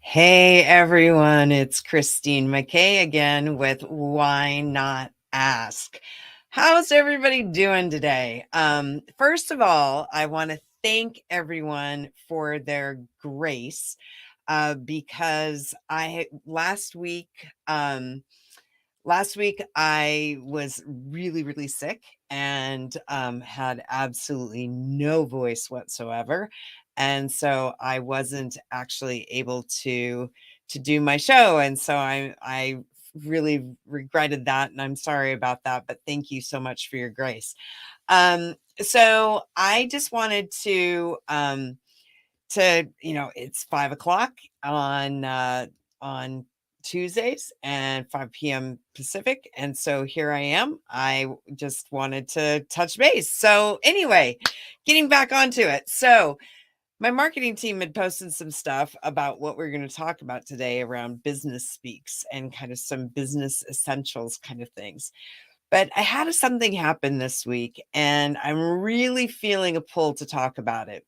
Hey everyone, it's Christine McKay again with Why Not Ask. How's everybody doing today? First of all, I want to thank everyone for their grace because I last week I was really sick and had absolutely no voice whatsoever, and so I wasn't actually able to do my show, and so I really regretted that, and I'm sorry about that. But thank you so much for your grace. So I just wanted to it's 5 o'clock on Tuesdays and 5 p.m. Pacific. And so here I am. I just wanted to touch base. So anyway, getting back onto it. So my marketing team had posted some stuff about what we're going to talk about today around business speaks and kind of some business essentials kind of things. But I had something happen this week and I'm really feeling a pull to talk about it.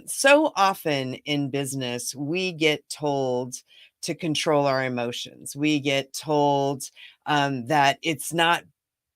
So often in business, we get told to control our emotions. We get told that it's not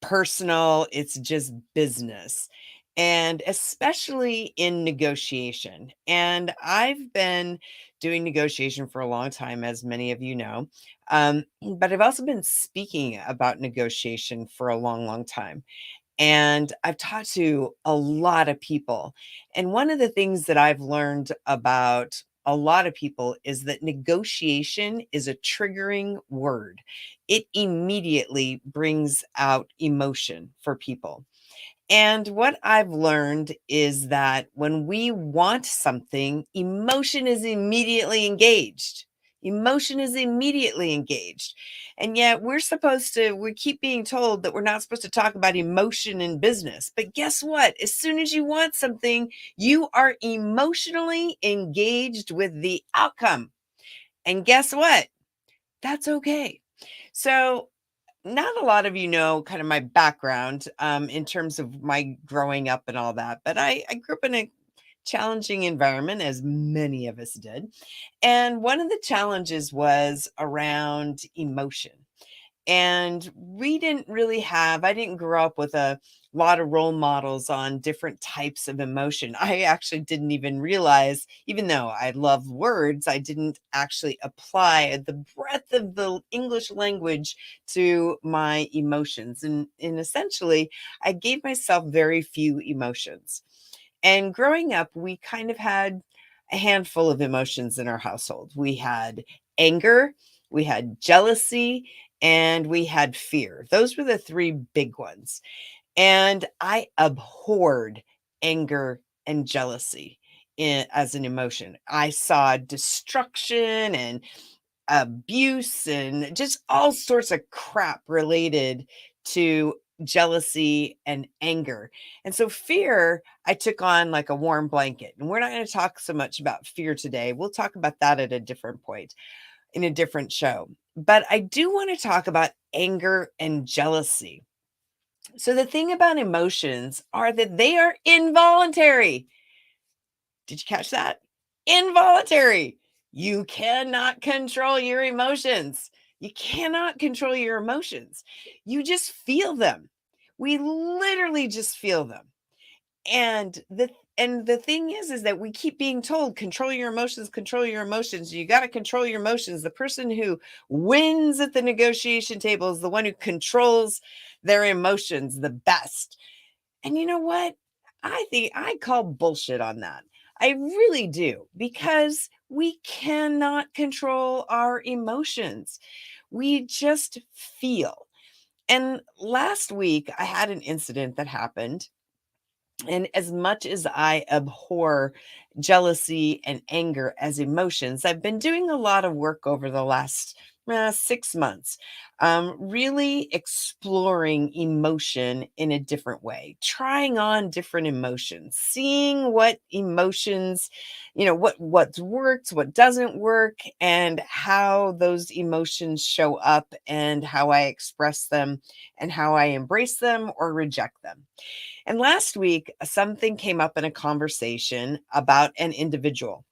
personal, it's just business. And especially in negotiation. And I've been doing negotiation for a long time, as many of you know. But I've also been speaking about negotiation for a long time. And I've talked to a lot of people. And one of the things that I've learned about a lot of people is that negotiation is a triggering word. It immediately brings out emotion for people. And what I've learned is that when we want something, emotion is immediately engaged. Emotion is immediately engaged. And yet we keep being told that we're not supposed to talk about emotion in business. But guess what? As soon as you want something, you are emotionally engaged with the outcome. And guess what? That's okay. So not a lot of you know kind of my background in terms of my growing up and all that, but I grew up in a challenging environment, as many of us did. And one of the challenges was around emotion. And I didn't grow up with a lot of role models on different types of emotion. I actually didn't even realize, even though I love words, I didn't actually apply the breadth of the English language to my emotions. And essentially, I gave myself very few emotions. And growing up, we kind of had a handful of emotions in our household. We had anger, we had jealousy, and we had fear. Those were the three big ones. And I abhorred anger and jealousy as an emotion. I saw destruction and abuse and just all sorts of crap related to jealousy and anger. And so fear, I took on like a warm blanket. And we're not going to talk so much about fear today. We'll talk about that at a different point in a different show. But I do want to talk about anger and jealousy. So the thing about emotions are that they are involuntary. Did you catch that? Involuntary. You cannot control your emotions. You cannot control your emotions. You just feel them. We literally just feel them. And the thing is that we keep being told control your emotions, control your emotions. You got to control your emotions. The person who wins at the negotiation table is the one who controls their emotions the best. And you know what? I think I call bullshit on that. I really do, because we cannot control our emotions. We just feel. And last week, I had an incident that happened. And as much as I abhor jealousy and anger as emotions, I've been doing a lot of work over the last 6 months, really exploring emotion in a different way, trying on different emotions, seeing what emotions, what's worked, what doesn't work, and how those emotions show up, and how I express them, and how I embrace them or reject them. And last week, something came up in a conversation about an individual.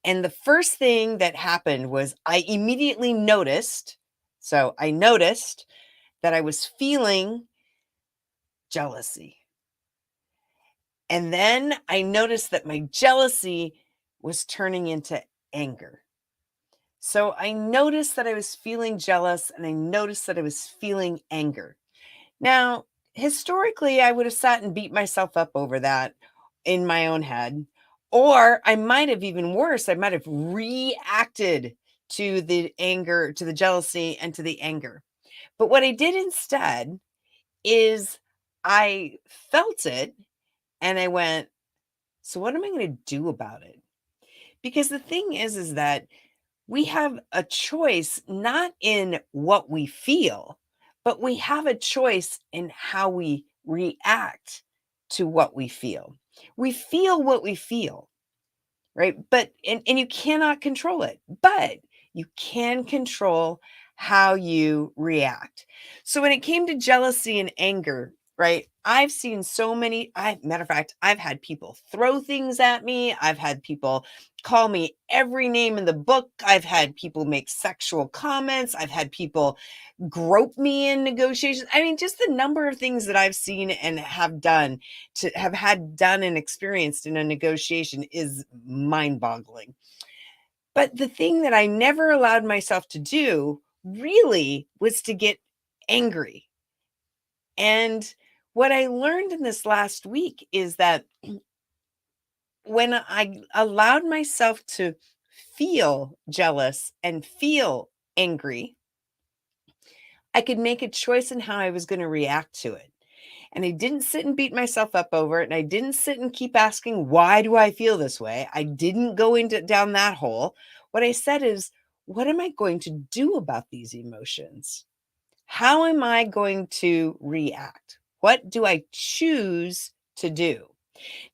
And the first thing that happened was I immediately noticed. So I noticed that I was feeling jealousy. And then I noticed that my jealousy was turning into anger. So I noticed that I was feeling jealous and I noticed that I was feeling anger. Now, historically, I would have sat and beat myself up over that in my own head. Or I might have, even worse, I might have reacted to the anger, to the jealousy, and to the anger. But what I did instead is I felt it and I went, so what am I going to do about it? Because the thing is that we have a choice not in what we feel, but we have a choice in how we react to what we feel. We feel what we feel, right? But and you cannot control it, but you can control how you react. So when it came to jealousy and anger, right? I've seen so many, I matter of fact, I've had people throw things at me. I've had people call me every name in the book. I've had people make sexual comments. I've had people grope me in negotiations. I mean, just the number of things that I've seen and have done to have had done and experienced in a negotiation is mind boggling. But the thing that I never allowed myself to do really was to get angry. And what I learned in this last week is that when I allowed myself to feel jealous and feel angry, I could make a choice in how I was going to react to it. And I didn't sit and beat myself up over it. And I didn't sit and keep asking, why do I feel this way? I didn't go into down that hole. What I said is, what am I going to do about these emotions? How am I going to react? What do I choose to do?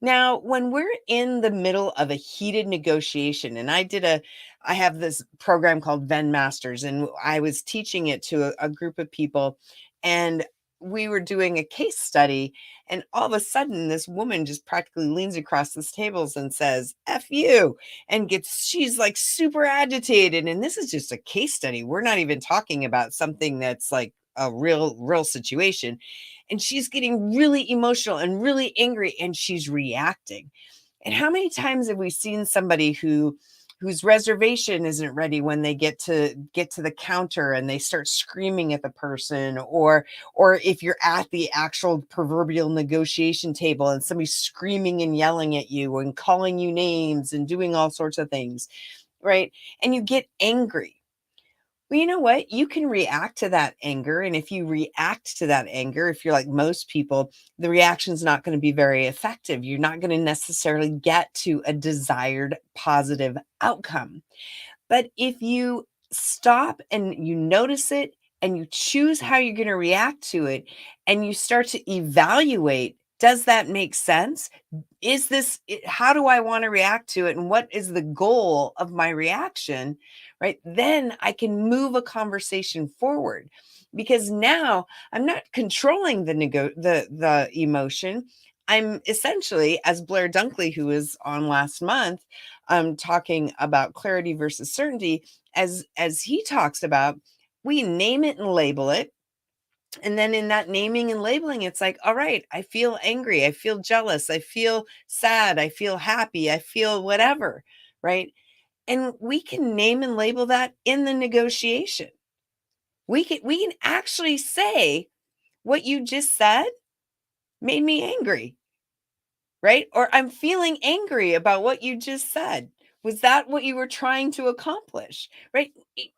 Now, when we're in the middle of a heated negotiation, and I have this program called Venn Masters, and I was teaching it to a group of people, and we were doing a case study, and all of a sudden, this woman just practically leans across the tables and says, F you, and she's like super agitated. And this is just a case study. We're not even talking about something that's like a real situation, and she's getting really emotional and really angry and she's reacting. And how many times have we seen somebody whose reservation isn't ready when they get to the counter and they start screaming at the person, or if you're at the actual proverbial negotiation table and somebody's screaming and yelling at you and calling you names and doing all sorts of things, right? And you get angry. Well, you know what? You can react to that anger. And if you react to that anger, if you're like most people, the reaction's not going to be very effective. You're not going to necessarily get to a desired positive outcome. But if you stop and you notice it and you choose how you're going to react to it and you start to evaluate, does that make sense? How do I want to react to it? And what is the goal of my reaction? Right. Then I can move a conversation forward because now I'm not controlling the emotion. I'm essentially, as Blair Dunkley, who was on last month, talking about clarity versus certainty, as he talks about, we name it and label it. And then in that naming and labeling, it's like, all right, I feel angry. I feel jealous. I feel sad. I feel happy. I feel whatever. Right. And we can name and label that in the negotiation. We can actually say what you just said made me angry, right? Or I'm feeling angry about what you just said. Was that what you were trying to accomplish? Right?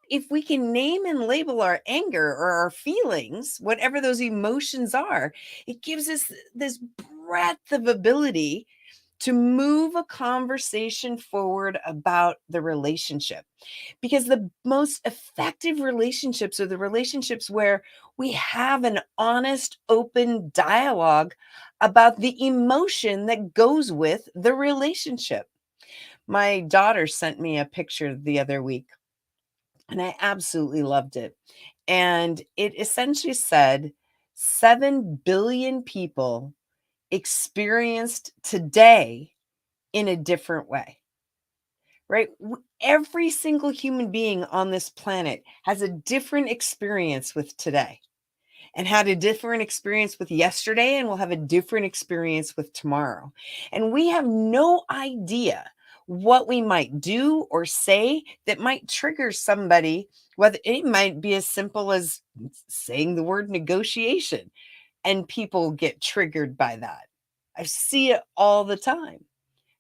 If we can name and label our anger or our feelings, whatever those emotions are, it gives us this breadth of ability to move a conversation forward about the relationship. Because the most effective relationships are the relationships where we have an honest, open dialogue about the emotion that goes with the relationship. My daughter sent me a picture the other week, and I absolutely loved it. And it essentially said 7 billion people experienced today in a different way. right? Every single human being on this planet has a different experience with today and had a different experience with yesterday and will have a different experience with tomorrow. And we have no idea what we might do or say that might trigger somebody, whether it might be as simple as saying the word negotiation, and people get triggered by that. I see it all the time,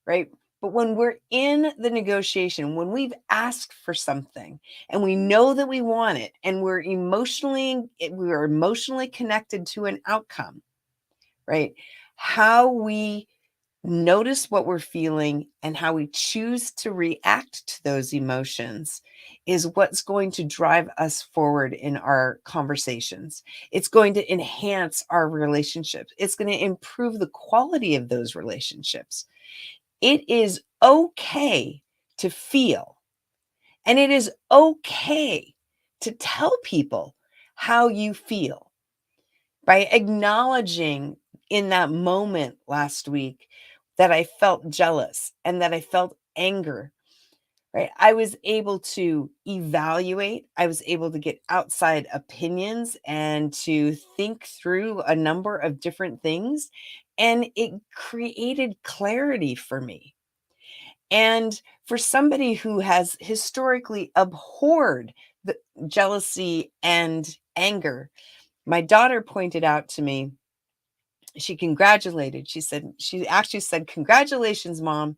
right? But when we're in the negotiation, when we've asked for something and we know that we want it and we are emotionally connected to an outcome, right? How we notice what we're feeling and how we choose to react to those emotions is what's going to drive us forward in our conversations. It's going to enhance our relationships. It's going to improve the quality of those relationships. It is okay to feel, and it is okay to tell people how you feel. By acknowledging in that moment last week that I felt jealous and that I felt anger, right? I was able to evaluate, I was able to get outside opinions and to think through a number of different things, and it created clarity for me. And for somebody who has historically abhorred the jealousy and anger, my daughter pointed out to me, she actually said, "Congratulations, Mom.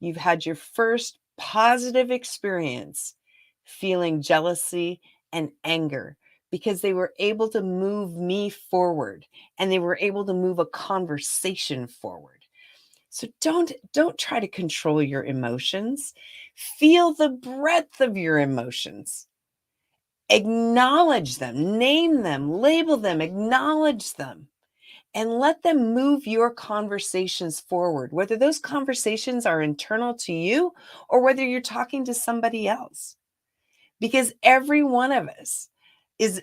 You've had your first positive experience feeling jealousy and anger because they were able to move me forward and they were able to move a conversation forward." So don't try to control your emotions. Feel the breadth of your emotions. Acknowledge them, name them, label them, acknowledge them, and let them move your conversations forward, whether those conversations are internal to you or whether you're talking to somebody else. Because every one of us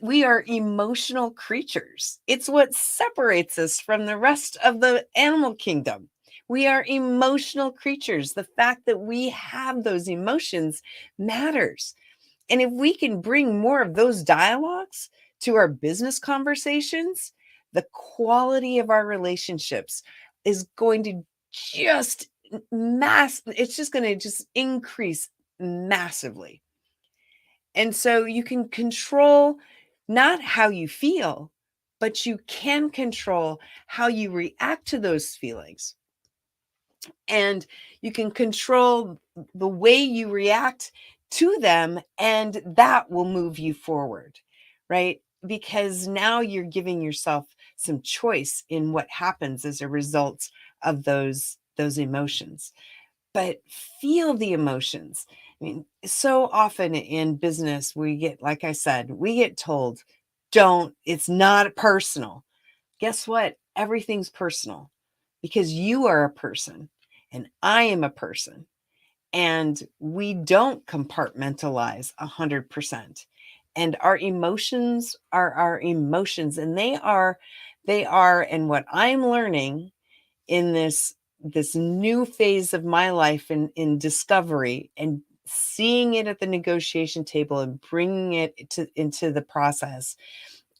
we are emotional creatures. It's what separates us from the rest of the animal kingdom. We are emotional creatures. The fact that we have those emotions matters. And if we can bring more of those dialogues to our business conversations, the quality of our relationships is going to just it's just going to just increase massively. And so you can control not how you feel, but you can control how you react to those feelings. And you can control the way you react to them, and that will move you forward, right? Because now you're giving yourself some choice in what happens as a result of those emotions. But feel the emotions. I mean, so often in business, we get, like I said, we get told, it's not personal. Guess what? Everything's personal because you are a person and I am a person. And we don't compartmentalize 100%. And our emotions are our emotions, and and what I'm learning in this new phase of my life in discovery and seeing it at the negotiation table and bringing it into the process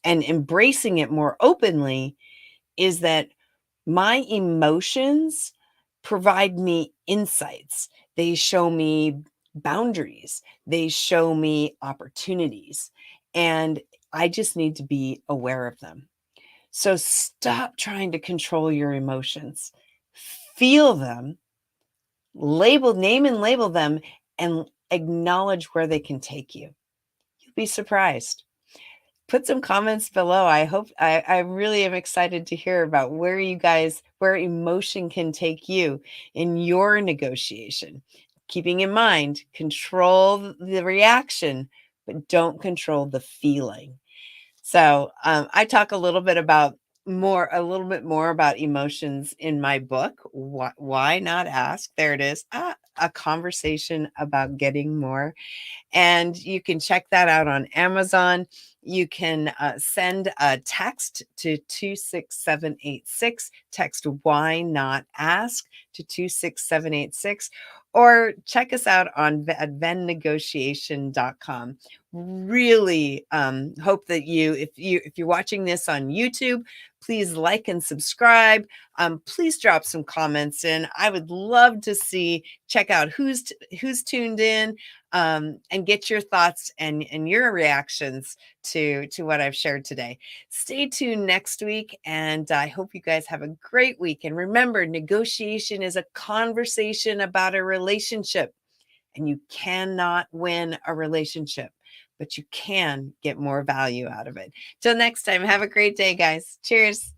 and embracing it more openly is that my emotions provide me insights. They show me boundaries. They show me opportunities. And I just need to be aware of them. So stop trying to control your emotions. Feel them, name and label them, and acknowledge where they can take you. You'll be surprised. Put some comments below. I really am excited to hear about where emotion can take you in your negotiation. Keeping in mind, control the reaction, but don't control the feeling. So I talk a little bit more about emotions in my book. Why not ask? There it is. A conversation about getting more. And you can check that out on Amazon. You can send a text to 26786. Text "Why Not Ask" to 26786, or check us out at vennegotiation.com. Really hope that if you're watching this on YouTube, please like and subscribe. Please drop some comments in. I would love to check out who's tuned in, and get your thoughts and your reactions to what I've shared today. Stay tuned next week, and I hope you guys have a great week. And remember, negotiation is a conversation about a relationship, and you cannot win a relationship, but you can get more value out of it. Till next time, have a great day, guys. Cheers.